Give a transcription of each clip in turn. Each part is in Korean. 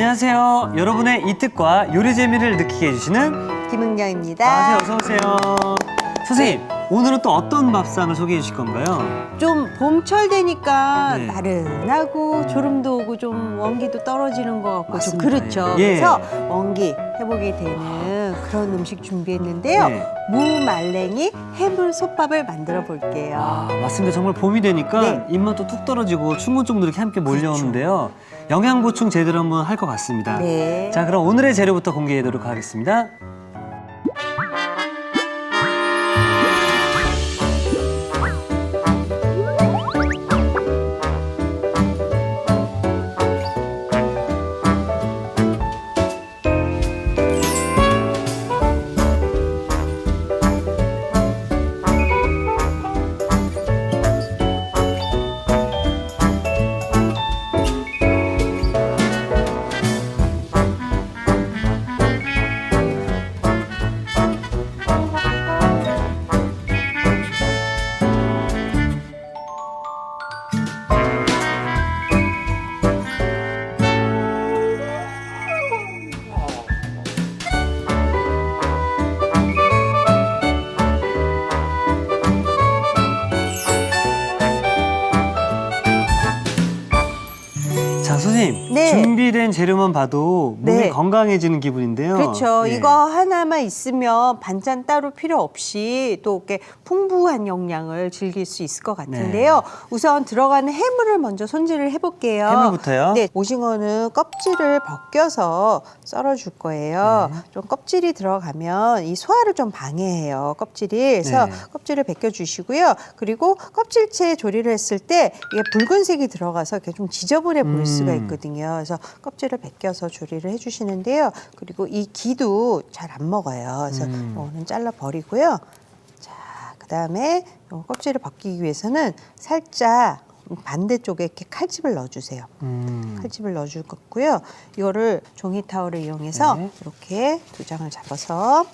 안녕하세요. 여러분의 이특과 요리 재미를 느끼게 해주시는 김은경입니다. 어서 오세요. 선생님, 오늘은 또 어떤 밥상을 소개해 주실 건가요? 좀 봄철 되니까 네. 나른하고 졸음도 오고 좀 원기도 떨어지는 것 같고 좀 맞습니다. 그렇죠. 예. 그래서 원기 회복이 되는 그런 음식 준비했는데요. 네. 무말랭이 해물 솥밥을 만들어 볼게요. 아, 맞습니다. 정말 봄이 되니까 네. 입맛도 뚝 떨어지고 충곤증도 이렇게 함께 몰려오는데요. 영양 보충 제대로 한번 할 것 같습니다. 네. 자, 그럼 오늘의 재료부터 공개하도록 하겠습니다. 자, 선생님. 네. 준비된 재료만 봐도 몸이 네. 건강해지는 기분인데요. 그렇죠. 예. 이거 하나만 있으면 반찬 따로 필요 없이 또 이렇게 풍부한 영양을 즐길 수 있을 것 같은데요. 우선 들어가는 해물을 먼저 손질을 해볼게요. 해물부터요? 네, 오징어는 껍질을 벗겨서 썰어줄 거예요. 네. 좀 껍질이 들어가면 이 소화를 좀 방해해요. 껍질이. 그래서 네. 껍질을 벗겨주시고요. 그리고 껍질째 조리를 했을 때 이게 붉은색이 들어가서 이렇게 좀 지저분해 보일 수가 있거든요. 그래서 껍질을 벗겨서 조리를 해주시는데요. 그리고 이 기도 잘 안 먹어요. 그래서 이거는 잘라 버리고요. 자, 그다음에 요 껍질을 벗기기 위해서는 살짝 반대쪽에 이렇게 칼집을 넣어주세요. 칼집을 넣어줄 거고요. 이거를 종이 타월을 이용해서 네. 이렇게 두 장을 잡아서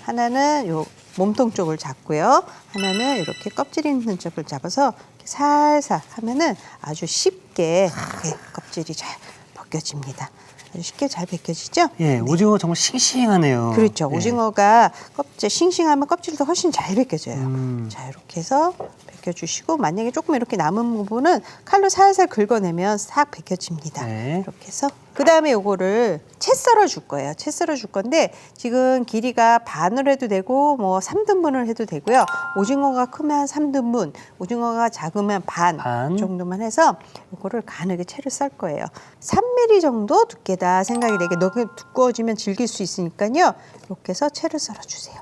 하나는 요 몸통 쪽을 잡고요. 하나는 이렇게 껍질 있는 쪽을 잡아서 이렇게 살살 하면은 아주 쉽게 이렇게 껍질이 잘 벗겨집니다. 아주 쉽게 잘 벗겨지죠? 예, 오징어 정말 싱싱하네요. 그렇죠. 예. 오징어가 껍질 싱싱하면 껍질도 훨씬 잘 벗겨져요. 음. 자, 이렇게 해서 벗겨주시고 만약에 조금 이렇게 남은 부분은 칼로 살살 긁어내면 싹 벗겨집니다. 네. 이렇게 해서 그 다음에 요거를 채 썰어 줄 거예요. 채 썰어 줄 건데 지금 길이가 반으로 해도 되고 뭐 3등분을 해도 되고요. 오징어가 크면 3등분, 오징어가 작으면 반 정도만 해서 요거를 가늘게 채를 썰 거예요. 3mm 정도 두께다 생각이 되게 너무 두꺼워지면 질길 수 있으니까요. 이렇게 해서 채를 썰어 주세요.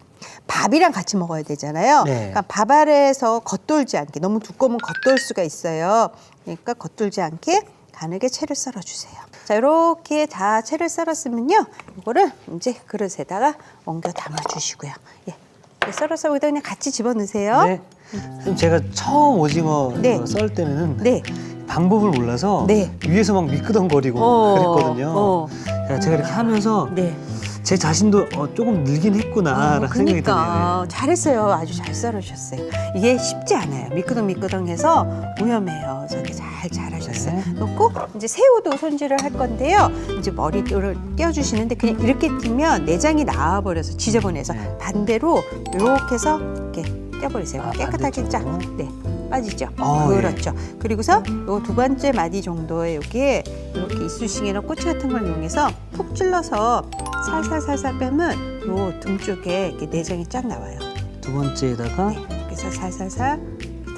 밥이랑 같이 먹어야 되잖아요. 네. 그러니까 밥 아래에서 겉돌지 않게, 너무 두꺼우면 겉돌 수가 있어요. 그러니까 겉돌지 않게 가늘게 채를 썰어 주세요. 자, 이렇게 다 채를 썰었으면요, 이거를 이제 그릇에다가 옮겨 담아 주시고요. 예, 이렇게 썰어서 여기다 그냥 같이 집어 넣으세요. 네. 선생님, 제가 처음 오징어 네. 썰 때는 네. 방법을 몰라서 네. 위에서 막 미끄덩거리고 그랬거든요. 자, 제가 이렇게 하면서 네. 제 자신도 조금 늘긴 했구나라는 생각이 드네요. 그러니까 잘했어요. 아주 잘 썰으셨어요. 이게 쉽지 않아요. 미끄덩미끄덩해서 위험해요. 그래서 이렇게 잘 잘하셨어요. 네. 놓고 이제 새우도 손질을 할 건데요. 이제 머리를 떼어주시는데 그냥 이렇게 띄면 내장이 나와버려서 지저분해서 네. 반대로 이렇게 해서 이렇게 떼어버리세요. 아, 깨끗하게 쫙. 반대쪽으로? 네. 빠지죠. 예. 그렇죠. 그리고서 요 두 번째 마디 정도에 여기에 이렇게 이쑤시개나 꼬치 같은 걸 이용해서 푹 찔러서 살살살살 빼면 요 등 쪽에 이렇게 내장이 쫙 나와요. 두 번째에다가 네. 그래서 살살살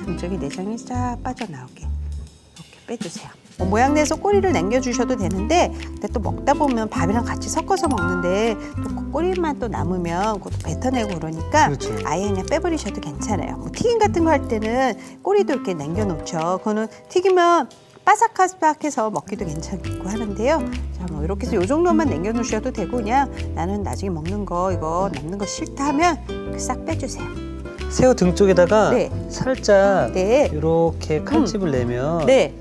등 쪽에 내장이 쫙 빠져나오게 이렇게 빼주세요. 모양 내서 꼬리를 남겨주셔도 되는데 근데 또 먹다 보면 밥이랑 같이 섞어서 먹는데 또 꼬리만 또 남으면 그것도 뱉어내고 그러니까 그렇죠. 아예 그냥 빼버리셔도 괜찮아요. 뭐 튀김 같은 거 할 때는 꼬리도 이렇게 남겨놓죠. 그거는 튀기면 바삭바삭해서 먹기도 괜찮고 하는데요. 자, 뭐 이렇게 해서 이 정도만 남겨놓으셔도 되고 그냥 나는 나중에 먹는 거 이거 남는 거 싫다 하면 이렇게 싹 빼주세요. 새우 등 쪽에다가 네. 살짝 네. 이렇게 칼집을 내면 네.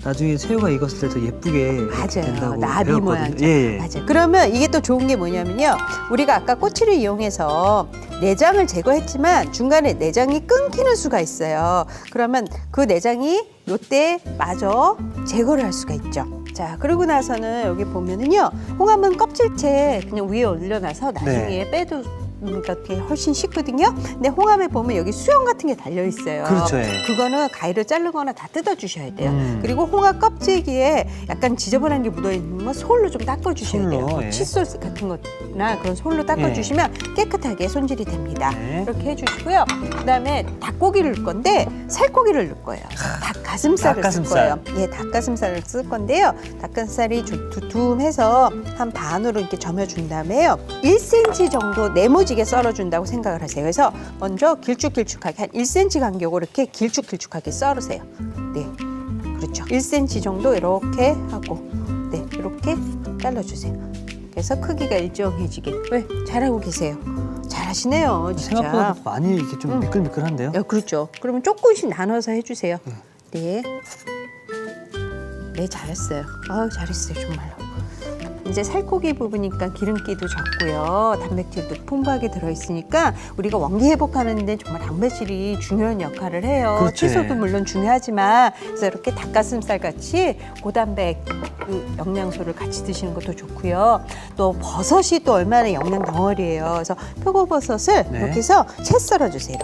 나중에 새우가 익었을 때 더 예쁘게 맞아요. 된다고 나비 배웠거든요. 모양처럼. 예, 예. 맞아요. 그러면 이게 또 좋은 게 뭐냐면요. 우리가 아까 꼬치를 이용해서 내장을 제거했지만 중간에 내장이 끊기는 수가 있어요. 그러면 그 내장이 요때 마저 제거를 할 수가 있죠. 자, 그러고 나서는 여기 보면은요, 홍합은 껍질째 그냥 위에 올려놔서 나중에 빼도 이렇게 훨씬 쉽거든요. 근데 홍합에 보면 여기 수염 같은 게 달려 있어요. 그렇죠. 예. 그거는 가위를 자르거나 다 뜯어 주셔야 돼요. 그리고 홍합 껍질기에 약간 지저분한 게 묻어 있는 거 솔로 좀 닦아 주셔야 돼요. 솔로, 예. 칫솔 같은 거나 그런 솔로 닦아 주시면 깨끗하게 손질이 됩니다. 네. 이렇게 해주시고요. 그다음에 닭고기를 넣을 건데 살코기를 넣을 거예요. 닭 가슴살을 쓸 닭가슴살. 거예요. 예, 닭가슴살을 쓸 건데요. 닭가슴살이 좀 두툼해서 한 반으로 이렇게 점여준 다음에요. 1cm 정도 네모지게 썰어준다고 생각을 하세요. 그래서 먼저 길쭉길쭉하게 한 1cm 간격으로 이렇게 길쭉길쭉하게 썰으세요. 네, 그렇죠. 1cm 정도 이렇게 하고, 네, 이렇게 잘라주세요. 그래서 크기가 일정해지게. 왜? 잘하고 계세요. 잘하시네요, 진짜. 생각보다 많이 이렇게 좀 미끌미끌한데요. 네, 그렇죠. 그러면 조금씩 나눠서 해주세요. 네. 네, 잘했어요. 아유, 잘했어요, 정말로. 이제 살코기 부분이니까 기름기도 적고요. 단백질도 풍부하게 들어있으니까 우리가 원기 회복하는 데 정말 단백질이 중요한 역할을 해요. 그렇죠. 채소도 물론 중요하지만 그래서 이렇게 닭가슴살 같이 고단백 그 영양소를 같이 드시는 것도 좋고요. 또 버섯이 또 얼마나 영양 덩어리예요. 그래서 표고버섯을 네. 이렇게 해서 채 썰어주세요.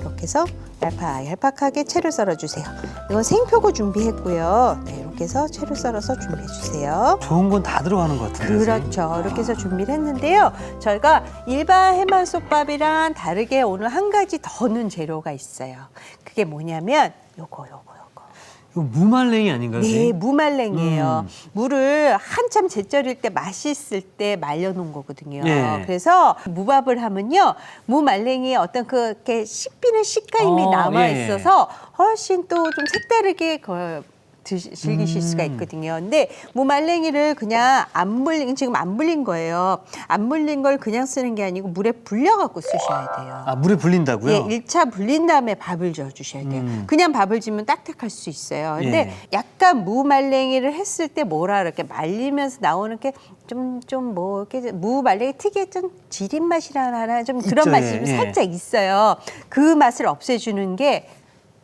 이렇게 해서 얄팍하게 채를 썰어주세요. 이건 생표고 준비했고요. 네, 이렇게 해서 채를 썰어서 준비해주세요. 좋은 건 다 들어가는 것 같은데. 그렇죠. 이렇게 해서 준비를 했는데요. 저희가 일반 해만솥밥이랑 다르게 오늘 한 가지 더 넣은 재료가 있어요. 그게 뭐냐면 요거. 이거 무말랭이 아닌가요? 네, 선생님? 무말랭이에요. 물을 한참 제철일 때 맛있을 때 말려놓은 거거든요. 예. 그래서 무밥을 하면요, 무말랭이에 어떤 그렇게 씹히는 식감이 남아 예. 있어서 훨씬 또 좀 색다르게 즐기실 수가 있거든요. 근데 무말랭이를 그냥 지금 안 불린 거예요. 안 불린 걸 그냥 쓰는 게 아니고 물에 불려갖고 쓰셔야 돼요. 아, 물에 불린다고요? 예, 1차 불린 다음에 밥을 저어주셔야 돼요. 그냥 밥을 지면 딱딱할 수 있어요. 근데 예. 약간 무말랭이를 했을 때 이렇게 말리면서 나오는 게 이렇게 무말랭이 특유의 좀 지린 맛이라 하나 좀 그런 있죠, 맛이 예, 좀 예. 살짝 있어요. 그 맛을 없애주는 게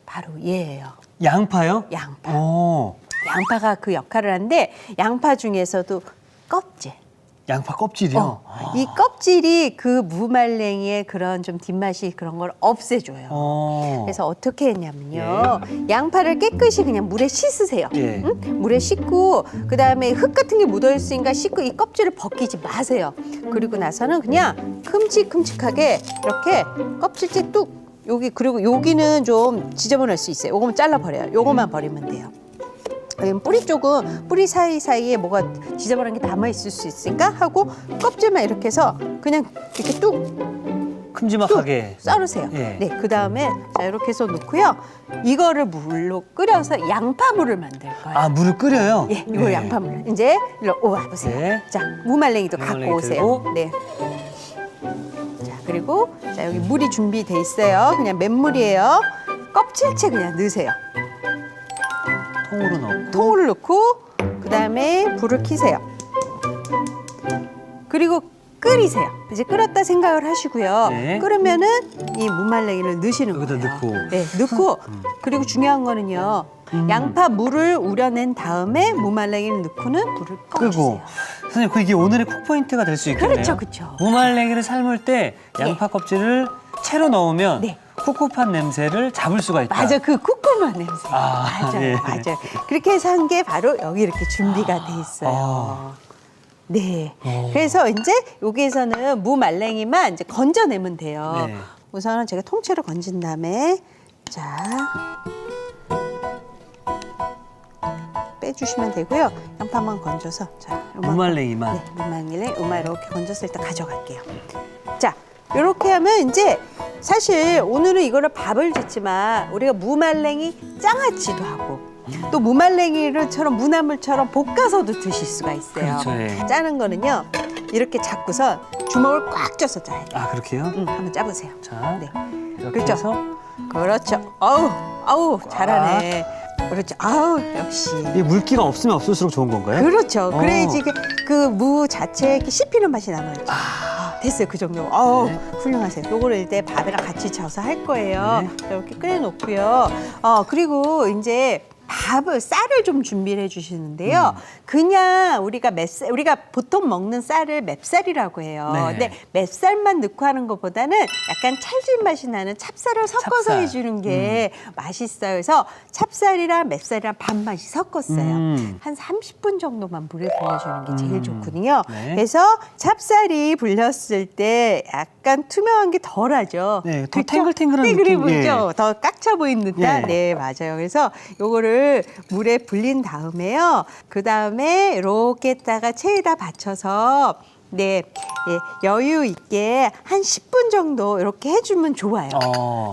바로 얘예요. 양파요? 양파. 오, 양파가 그 역할을 하는데 양파 중에서도 껍질. 양파 껍질이요? 이 껍질이 그 무말랭이의 그런 좀 뒷맛이 그런 걸 없애줘요. 그래서 어떻게 했냐면요. 양파를 깨끗이 그냥 물에 씻으세요. 예. 응? 물에 씻고 그다음에 흙 같은 게 묻어있으니까 씻고 이 껍질을 벗기지 마세요. 그리고 나서는 그냥 큼직큼직하게 이렇게 껍질째 뚝 그리고 여기는 좀 지저분할 수 있어요. 요거만 잘라버려요. 요거만 버리면 돼요. 뿌리 쪽은 뿌리 사이사이에 뭐가 지저분한 게 남아있을 수 있으니까 하고 껍질만 이렇게 해서 그냥 이렇게 뚝 큼지막하게. 썰으세요. 예. 네, 그 다음에 자 이렇게 해서 놓고요. 이거를 물로 끓여서 양파물을 만들 거예요. 아, 물을 끓여요? 예, 이거 양파물. 이제 일로 와 보세요. 네. 자, 무말랭이도 무말랭이 갖고 오세요. 들고. 네. 자, 그리고 자 여기 물이 준비돼 있어요. 그냥 맨물이에요. 껍질째 그냥 넣으세요. 통으로 넣고. 통을 넣고 그다음에 불을 켜세요. 그리고 끓이세요. 이제 끓었다 생각을 하시고요. 네. 끓으면은 이 무말랭이를 넣으시는 여기다 거예요. 넣고. 네, 넣고 그리고 중요한 거는요. 양파 물을 우려낸 다음에 무말랭이를 넣고는 불을 꺼주세요. 끄고. 선생님, 그 이게 오늘의 쿡 포인트가 될 수 있겠네요. 그렇죠, 그렇죠. 무말랭이를 삶을 때 양파 껍질을 채로 넣으면 네. 꿉꿉한 냄새를 잡을 수가 있다. 맞아, 그 쿰쿰한 냄새. 아, 맞아요, 예. 맞아요. 그렇게 해서 한 게 바로 여기 이렇게 준비가 돼 있어요. 네. 그래서 이제 여기에서는 무말랭이만 이제 건져내면 돼요. 네. 우선은 제가 통째로 건진 다음에 자 빼주시면 되고요. 양파만 건져서 자 요만큼. 무말랭이만. 네, 무말랭이 이렇게 건져서 일단 가져갈게요. 자. 이렇게 하면 이제 사실 오늘은 이거를 밥을 짓지만 우리가 무말랭이 장아찌도 하고 또 무말랭이를처럼 무나물처럼 볶아서도 드실 수가 있어요. 그렇죠, 예. 짜는 거는요 이렇게 잡고서 주먹을 꽉 쥐어서 짜야 돼요. 아, 그렇게요? 한번 짜보세요. 자, 네, 이렇게 그렇죠. 해서 그렇죠. 아우 잘하네. 그렇죠. 아우 역시. 이 물기가 없으면 없을수록 좋은 건가요? 그렇죠. 어. 그래야지 그 무 자체에 이렇게 씹히는 맛이 남아있죠. 됐어요. 그 정도. 어우, 네. 훌륭하세요. 요거를 이제 밥이랑 같이 져서 할 거예요. 네. 이렇게 끓여놓고요. 그리고 이제 쌀을 좀 준비를 해주시는데요. 그냥 우리가 우리가 보통 먹는 쌀을 맵쌀이라고 해요. 네. 근데 맵쌀만 넣고 하는 것보다는 약간 찰진 맛이 나는 찹쌀을 섞어서 찹쌀. 해주는 게 맛있어요. 그래서 찹쌀이랑 맵쌀이랑 반맛이 섞었어요. 한 30분 정도만 물에 불려주는 게 제일 좋거든요. 네. 그래서 찹쌀이 불렸을 때 약간 투명한 게 덜하죠. 네, 더 그쵸? 탱글탱글한 탱글해 느낌. 보이죠? 더 깍차 보이는 듯한. 예. 네, 맞아요. 그래서 요거를 물에 불린 다음에요. 그 다음에 이렇게 했다가 체에다 받쳐서 네, 예, 여유 있게 한 10분 정도 이렇게 해주면 좋아요.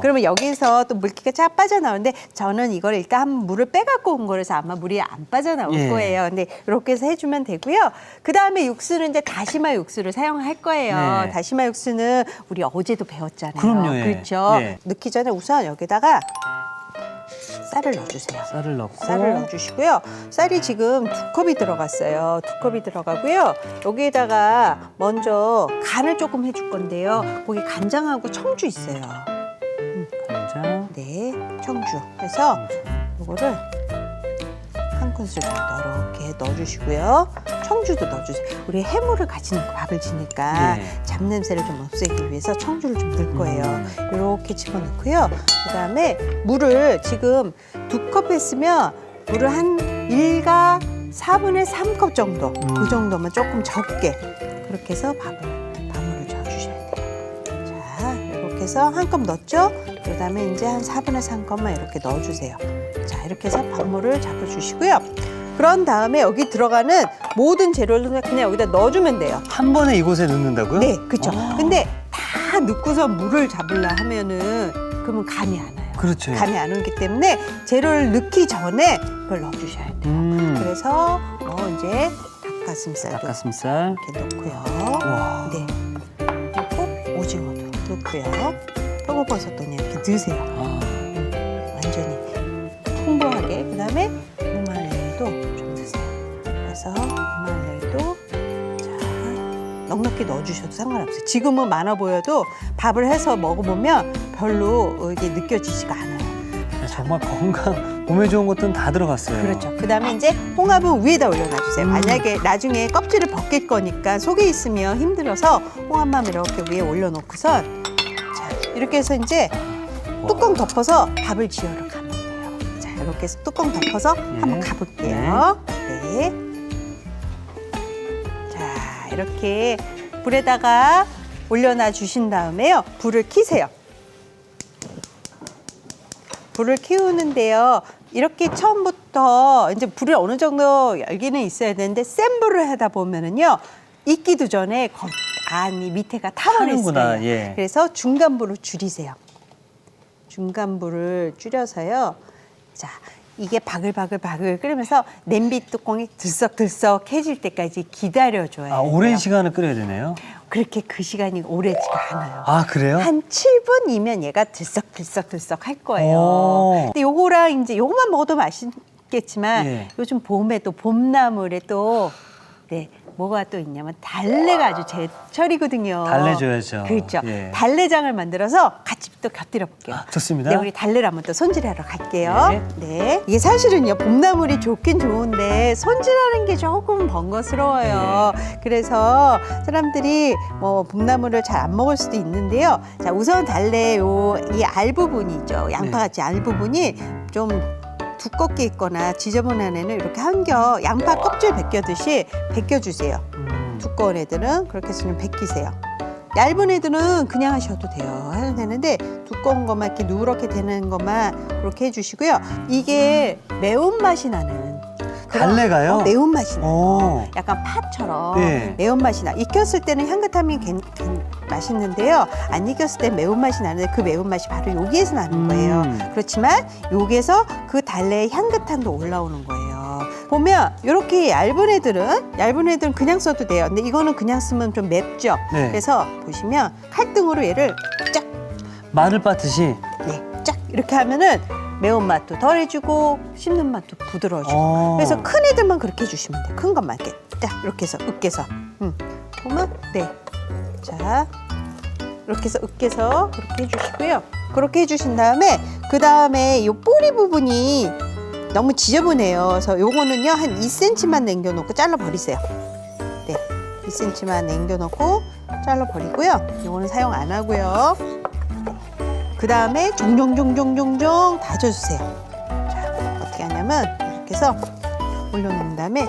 그러면 여기서 또 물기가 쫙 빠져나오는데 저는 이걸 일단 한 물을 빼갖고 온 거라서 아마 물이 안 빠져나올 예. 거예요. 근데 이렇게 해서 해주면 되고요. 그 다음에 육수는 이제 다시마 육수를 사용할 거예요. 네. 다시마 육수는 우리 어제도 배웠잖아요. 그럼요, 예. 그렇죠. 예. 넣기 전에 우선 여기다가 쌀을 넣어주세요. 쌀을 넣고. 쌀을 넣어주시고요. 쌀이 지금 2컵이 들어갔어요. 2컵이 들어가고요. 여기에다가 먼저 간을 조금 해줄 건데요. 거기 간장하고 청주 있어요. 간장. 네, 청주. 해서 이거를 한 큰술 정도 이렇게 넣어주시고요. 청주도 넣어주세요. 우리 해물을 같이 넣고 밥을 지니까 네. 잡냄새를 좀 없애기 위해서 청주를 좀 넣을 거예요. 이렇게 집어넣고요. 그다음에 물을 지금 2컵 했으면 물을 한 1가 4분의 3컵 정도, 그 정도만 조금 적게 그렇게 해서 밥물을 저어주셔야 돼요. 자, 이렇게 해서 한 컵 넣었죠? 그다음에 이제 한 4분의 3컵만 이렇게 넣어주세요. 자, 이렇게 해서 밥물을 잡아주시고요. 그런 다음에 여기 들어가는 모든 재료를 그냥 여기다 넣어주면 돼요. 한 번에 이곳에 넣는다고요? 네, 그렇죠. 아. 근데 다 넣고서 물을 잡으려 하면은 그러면 감이 안 와요. 그렇죠. 감이 안 오기 때문에 재료를 넣기 전에 이걸 넣어주셔야 돼요. 그래서 이제 닭가슴살. 이렇게 넣고요. 와. 네, 그리고 오징어도 넣고요. 표고버섯도 그냥 이렇게 넣으세요. 아. 완전히 풍부하게. 그다음에 무말랭이도 좀 넣으세요. 그래서 무말랭이도 자 넉넉히 넣어주셔도 상관없어요. 지금은 많아 보여도 밥을 해서 먹어보면 별로 이게 느껴지지가 않아요. 정말 건강, 몸에 좋은 것들은 다 들어갔어요. 그렇죠. 그다음에 이제 홍합은 위에다 올려놔주세요. 만약에 나중에 껍질을 벗길 거니까 속에 있으면 힘들어서 홍합만 이렇게 위에 올려놓고선 자 이렇게 해서 이제 뚜껑 덮어서 밥을 지으러 가면 돼요. 자 이렇게 해서 뚜껑 덮어서 한번 가볼게요. 네. 자 이렇게 불에다가 올려놔 주신 다음에요. 불을 켜세요. 불을 키우는데요. 이렇게 처음부터 이제 불이 어느 정도 열기는 있어야 되는데 센 불을 하다 보면은요. 익기도 전에 안이 밑에가 타버렸어요. 타는구나, 예. 그래서 중간 불을 줄이세요. 중간 불을 줄여서요. 자, 이게 바글바글 끓으면서 냄비 뚜껑이 들썩들썩해질 때까지 기다려줘야 아, 돼요. 오랜 시간을 끓여야 되네요. 그렇게 그 시간이 오래지가 않아요. 아, 그래요? 한 7분이면 얘가 들썩들썩 할 거예요. 오. 근데 요거랑 이제 요거만 먹어도 맛있겠지만 예. 요즘 봄에 또 봄나물에 또 네, 뭐가 또 있냐면 달래가 아주 제철이거든요. 달래 줘야죠. 그렇죠. 예. 달래장을 만들어서 같이 또 곁들여 볼게요. 아, 좋습니다. 네, 우리 달래를 한번 또 손질하러 갈게요. 네. 이게 사실은요, 봄나물이 좋긴 좋은데 손질하는 게 조금 번거스러워요. 그래서 사람들이 뭐 봄나물을 잘 안 먹을 수도 있는데요. 자, 우선 달래 이 알 부분이죠. 양파같이 알 부분이 좀 두껍게 있거나 지저분한 애는 이렇게 한겨 양파 껍질 벗겨듯이 벗겨주세요. 두꺼운 애들은 그렇게 해서 좀 벗기세요. 얇은 애들은 그냥 하셔도 돼요. 해도 되는데 두꺼운 것만 이렇게 누렇게 되는 것만 그렇게 해주시고요. 이게 매운맛이 나는 그런 달래가요? 매운맛이 나요. 오. 약간 팥처럼 네. 매운맛이 나. 익혔을 때는 향긋함이 맛있는데요. 안 익혔을 때 매운맛이 나는데 그 매운맛이 바로 여기에서 나는 거예요. 그렇지만 여기에서 그 달래의 향긋함도 올라오는 거예요. 보면 이렇게 얇은 애들은 그냥 써도 돼요. 근데 이거는 그냥 쓰면 좀 맵죠. 네. 그래서 보시면 칼등으로 얘를 쫙, 마늘 빻듯이. 네, 쫙 이렇게 하면은 매운맛도 덜해주고 씹는 맛도 부드러워지고. 오. 그래서 큰 애들만 그렇게 해주시면 돼요. 큰 것만 이렇게 딱 이렇게 해서 으깨서. 보면 네. 자 이렇게 해서 으깨서 그렇게 해주시고요. 그렇게 해주신 다음에 그 다음에 이 뿌리 부분이 너무 지저분해요. 그래서 요거는요 한 2cm만 남겨놓고 잘라 버리세요. 네, 2cm만 남겨놓고 잘라 버리고요. 요거는 사용 안 하고요. 그 다음에 종종종종종종 다져주세요. 자, 어떻게 하냐면 이렇게 해서 올려놓은 다음에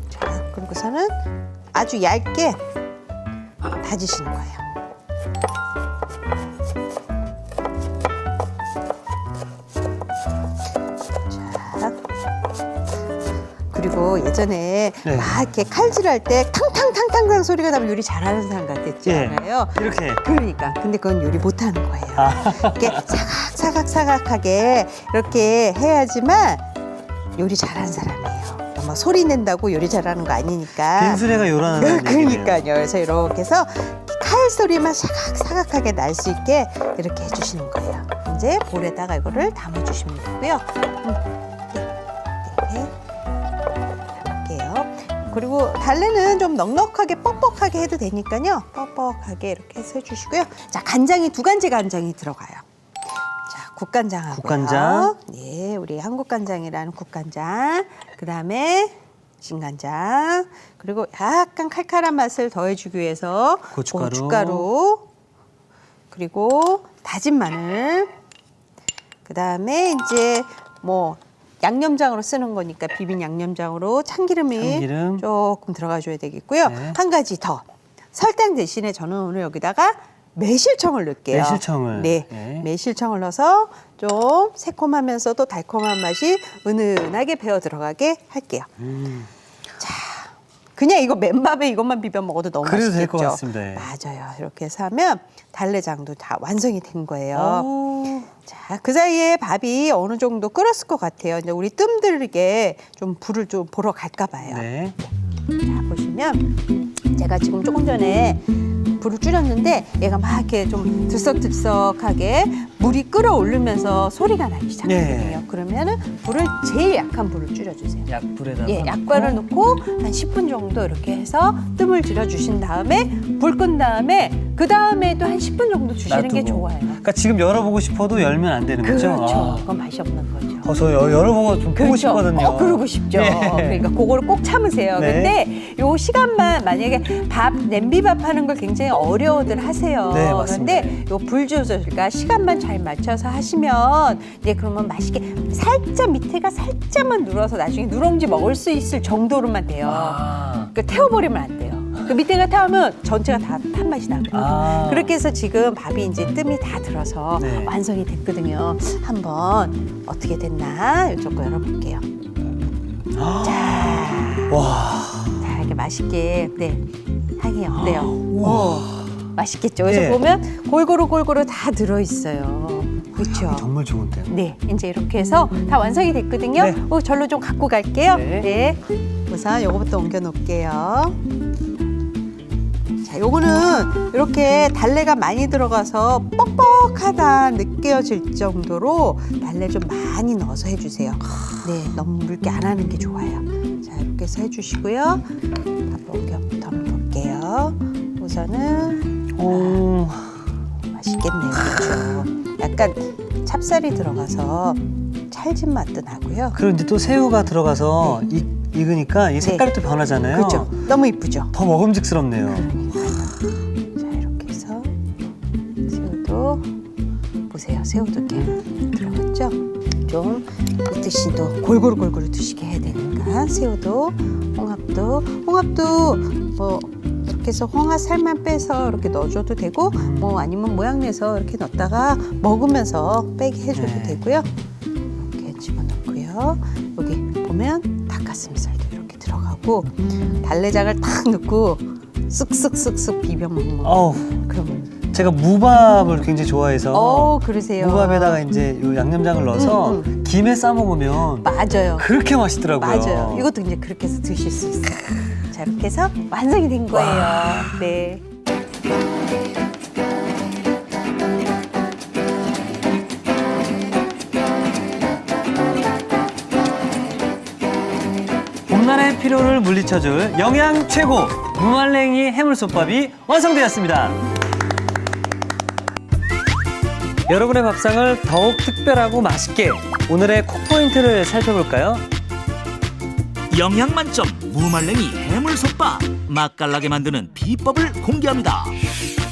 자, 그리고서는 아주 얇게 다지시는 거예요. 자, 그리고 예전에 네. 막 이렇게 칼질할 때 탕탕탕탕탕 소리가 나면 요리 잘하는 사람 같았잖아요. 이렇게. 그러니까 근데 그건 요리 못하는 거예요. 이렇게 사각사각사각하게 이렇게 해야지만 요리 잘하는 사람이에요. 막 소리 낸다고 요리 잘하는 거 아니니까. 빈수레가 요란하는 얘기네요. 그러니까요. 그래서 이렇게 해서 칼 소리만 사각사각하게 날 수 있게 이렇게 해주시는 거예요. 이제 볼에다가 이거를 담아주시면 되고요. 네, 담을게요. 그리고 달래는 좀 넉넉하게 뻑뻑하게 해도 되니까요. 뻑뻑하게 이렇게 해서 해주시고요. 자, 간장이 2가지 간장이 들어가요. 자, 국간장하고요. 국간장. 네, 우리 한국간장이라는 국간장. 그 다음에 진간장. 그리고 약간 칼칼한 맛을 더해주기 위해서 고춧가루. 그리고 다진 마늘. 그 다음에 이제 뭐 양념장으로 쓰는 거니까 비빔 양념장으로 참기름이 참기름. 조금 들어가줘야 되겠고요. 네. 한 가지 더. 설탕 대신에 저는 오늘 여기다가 매실청을 넣을게요. 매실청을. 네. 네. 매실청을 넣어서 좀 새콤하면서도 달콤한 맛이 은은하게 배어 들어가게 할게요. 자, 그냥 이거 맨밥에 이것만 비벼 먹어도 너무 그래도 맛있겠죠. 될 것 같습니다. 예. 맞아요. 이렇게 해서 하면 달래장도 다 완성이 된 거예요. 오. 자, 그 사이에 밥이 어느 정도 끓었을 것 같아요. 이제 우리 뜸들게 좀 불을 좀 보러 갈까 봐요. 네. 자, 보시면 제가 지금 조금 전에 불을 줄였는데 얘가 막 이렇게 좀 들썩들썩하게 물이 끓어오르면서 소리가 나기 시작하거든요. 네. 그러면은 불을 제일 약한 불을 줄여주세요. 약불에다가. 예, 약불을 넣고 한 10분 정도 이렇게 해서 뜸을 들여주신 다음에 불 끈 다음에 그 다음에 또 한 10분 정도 주시는 게 놔두고. 좋아요. 그러니까 지금 열어보고 싶어도 열면 안 되는 거죠? 그렇죠. 그건 맛이 없는 거죠. 저 열어보고 좀 보고 싶거든요. 그러고 싶죠. 예. 그러니까 그거를 꼭 참으세요. 네. 근데 요 시간만 만약에 냄비밥 하는 걸 굉장히 어려워들 하세요. 네, 맞습니다. 그런데 요 불 조절과 시간만 잘 맞춰서 하시면 이제 그러면 맛있게 살짝 밑에가 살짝만 눌어서 나중에 누룽지 먹을 수 있을 정도로만 돼요. 그러니까 태워버리면 안 돼요. 그 밑에가 타면 전체가 다 탄 맛이 나거든요. 그렇게 해서 지금 밥이 이제 뜸이 다 들어서 네. 완성이 됐거든요. 한번 어떻게 됐나 이쪽 거 열어볼게요. 와. 자, 이렇게 맛있게 향이 어때요? 우와. 맛있겠죠. 그래서 예. 보면 골고루 다 들어 있어요. 그렇죠. 정말 좋은데요. 네, 이제 이렇게 해서 다 완성이 됐거든요. 네. 절로 좀 갖고 갈게요. 네. 네. 우선 요거부터 옮겨 놓을게요. 자, 요거는 이렇게 달래가 많이 들어가서 뻑뻑하다 느껴질 정도로 달래 좀 많이 넣어서 해주세요. 네, 너무 묽게 안 하는 게 좋아요. 자, 이렇게 해서 해주시고요. 밥 옮겨 볼게요. 우선은 오. 맛있겠네요. 그렇죠. 약간 찹쌀이 들어가서 찰진 맛도 나고요. 그리고 이제 또 새우가 들어가서 익으니까 이 색깔이 또 변하잖아요. 그렇죠. 너무 이쁘죠. 더 먹음직스럽네요. 자, 이렇게 해서 새우도 보세요. 새우도 이렇게 들어갔죠. 좀 이 골고루 드시게 해야 되니까 새우도 홍합도 뭐 이렇게 해서 홍합살만 빼서 이렇게 넣어줘도 되고 뭐 아니면 모양 내서 이렇게 넣었다가 먹으면서 빼게 해줘도 네. 되고요. 이렇게 집어넣고요. 여기 보면 닭가슴살도 이렇게 들어가고 달래장을 탁 넣고 쓱쓱쓱쓱 비벼 먹는 거. 어우, 그러면 제가 무밥을 굉장히 좋아해서 그러세요. 무밥에다가 이제 요 양념장을 넣어서 김에 싸 먹으면 맞아요. 그렇게 맛있더라고요. 맞아요. 이것도 이제 그렇게 해서 드실 수 있어요. 자, 이렇게 해서 완성이 된 거예요. 네. 봄날의 피로를 물리쳐줄 영양 최고 무말랭이 해물솥밥이 완성되었습니다. 여러분의 밥상을 더욱 특별하고 맛있게 오늘의 콕 포인트를 살펴볼까요? 영양 만점 무말랭이 해물솥밥 맛깔나게 만드는 비법을 공개합니다.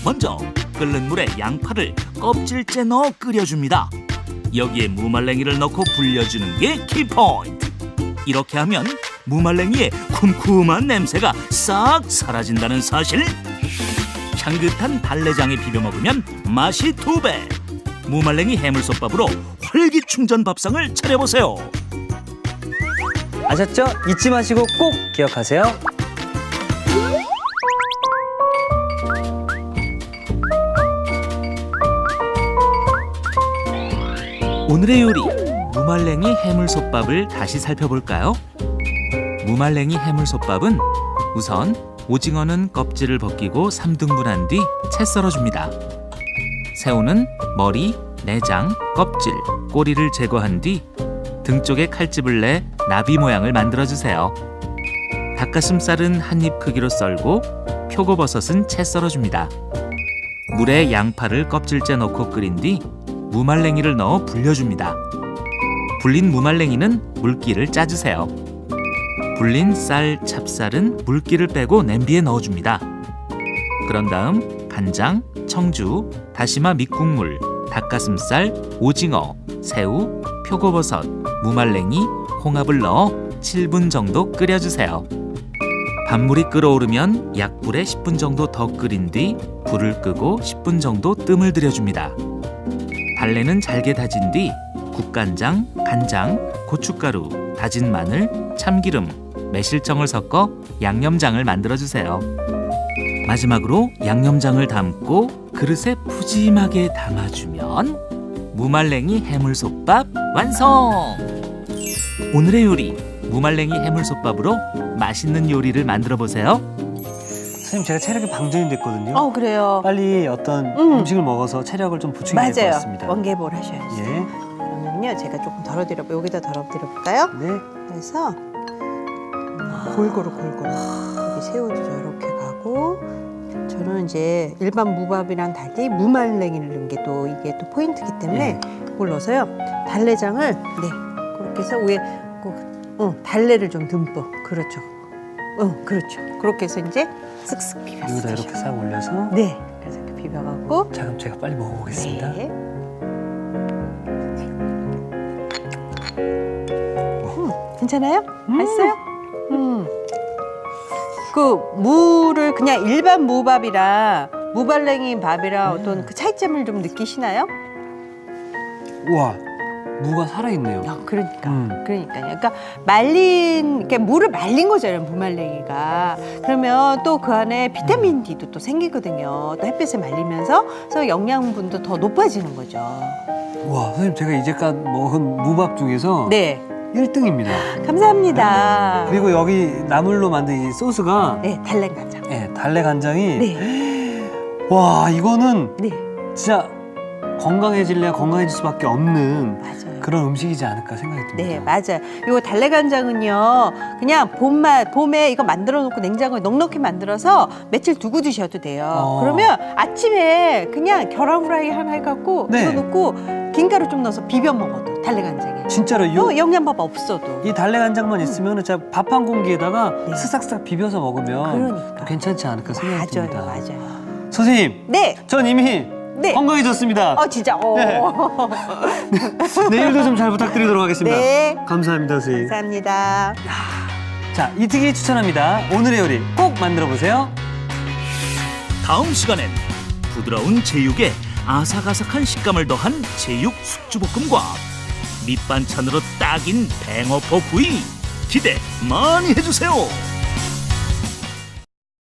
먼저 끓는 물에 양파를 껍질째 넣어 끓여줍니다. 여기에 무말랭이를 넣고 불려주는 게 키포인트. 이렇게 하면 무말랭이의 쿰쿰한 냄새가 싹 사라진다는 사실. 향긋한 달래장에 비벼 먹으면 맛이 2배. 무말랭이 해물솥밥으로 활기충전 밥상을 차려보세요. 아셨죠? 잊지 마시고 꼭 기억하세요. 오늘의 요리 무말랭이 해물솥밥을 다시 살펴볼까요? 무말랭이 해물솥밥은 우선 오징어는 껍질을 벗기고 3등분한 뒤 채 썰어줍니다. 새우는 머리, 내장, 껍질, 꼬리를 제거한 뒤 등 쪽에 칼집을 내 나비 모양을 만들어주세요. 닭가슴살은 한 입 크기로 썰고 표고버섯은 채 썰어줍니다. 물에 양파를 껍질째 넣고 끓인 뒤 무말랭이를 넣어 불려줍니다. 불린 무말랭이는 물기를 짜주세요. 불린 쌀, 찹쌀은 물기를 빼고 냄비에 넣어줍니다. 그런 다음 간장, 청주, 다시마 밑국물, 닭가슴살, 오징어, 새우, 표고버섯, 무말랭이, 홍합을 넣어 7분 정도 끓여주세요. 밥물이 끓어오르면 약불에 10분 정도 더 끓인 뒤 불을 끄고 10분 정도 뜸을 들여줍니다. 달래는 잘게 다진 뒤 국간장, 간장, 고춧가루, 다진 마늘, 참기름, 매실청을 섞어 양념장을 만들어주세요. 마지막으로 양념장을 담고 그릇에 푸짐하게 담아주면 무말랭이 해물솥밥 완성! 오늘의 요리 무말랭이 해물솥밥으로 맛있는 요리를 만들어 보세요. 선생님, 제가 체력이 방전이 됐거든요. 그래요. 빨리 어떤 음식을 먹어서 체력을 좀 보충해야 될 것 맞아요. 같습니다. 원개볼 하셔야지. 예. 그러면요, 제가 조금 여기다 덜어드려 볼까요? 네. 그래서 골고루 여기 새우도 이렇게 가고, 저는 이제 일반 무밥이랑 달리 무말랭이를 넣은 게 또 이게 또 포인트이기 때문에 그걸 넣어서요, 달래장을 그렇게 해서 위에 달래를 좀 듬뿍, 그렇죠. 그렇죠. 그렇게 해서 이제 쓱쓱 비벼서 여기다 이렇게 싹 올려서. 네, 그래서 이렇게 비벼갖고. 자, 그럼 제가 빨리 먹어보겠습니다. 네. 괜찮아요? 맛있어요? 그 무를 그냥 일반 무밥이랑 무발랭이 밥이랑 어떤 그 차이점을 좀 느끼시나요? 우와, 무가 살아있네요. 그러니까요. 그러니까 말린, 이렇게 무를 말린 거잖아요, 무말랭이가. 그러면 또 그 안에 비타민 D도 또 생기거든요. 또 햇빛에 말리면서, 그래서 영양분도 더 높아지는 거죠. 우와, 선생님, 제가 이제까지 먹은 무밥 중에서 네, 1등입니다. 감사합니다. 그리고 여기 나물로 만든 이 소스가 네, 달래간장. 달래 간장이 네, 와, 이거는 네, 진짜 건강해질 수밖에 없는 맞아요. 그런 음식이지 않을까 생각이 듭니다. 네, 맞아요. 요 달래간장은요, 그냥 봄에 이거 만들어 놓고 냉장고에 넉넉히 만들어서 며칠 두고 드셔도 돼요. 그러면 아침에 그냥 계란 후라이 하나 해갖고 네. 이거 넣고 김가루 좀 넣어서 비벼 먹어도 달래간장에. 진짜로 영양밥 없어도. 이 달래 간장만 있으면 진짜 밥 한 공기에다가 네. 스싹스싹 비벼서 먹으면 그러니까. 괜찮지 않을까 생각이 듭니다. 맞아요. 선생님, 네, 전 이미 네. 건강해졌습니다. 진짜. 네. 내일도 좀 잘 부탁드리도록 하겠습니다. 네. 감사합니다, 선생님. 감사합니다. 자, 이특이 추천합니다. 오늘의 요리 꼭 만들어 보세요. 다음 시간엔 부드러운 제육에 아삭아삭한 식감을 더한 제육 숙주볶음과 밑반찬으로 딱인 뱅어포 구이 기대 많이 해주세요.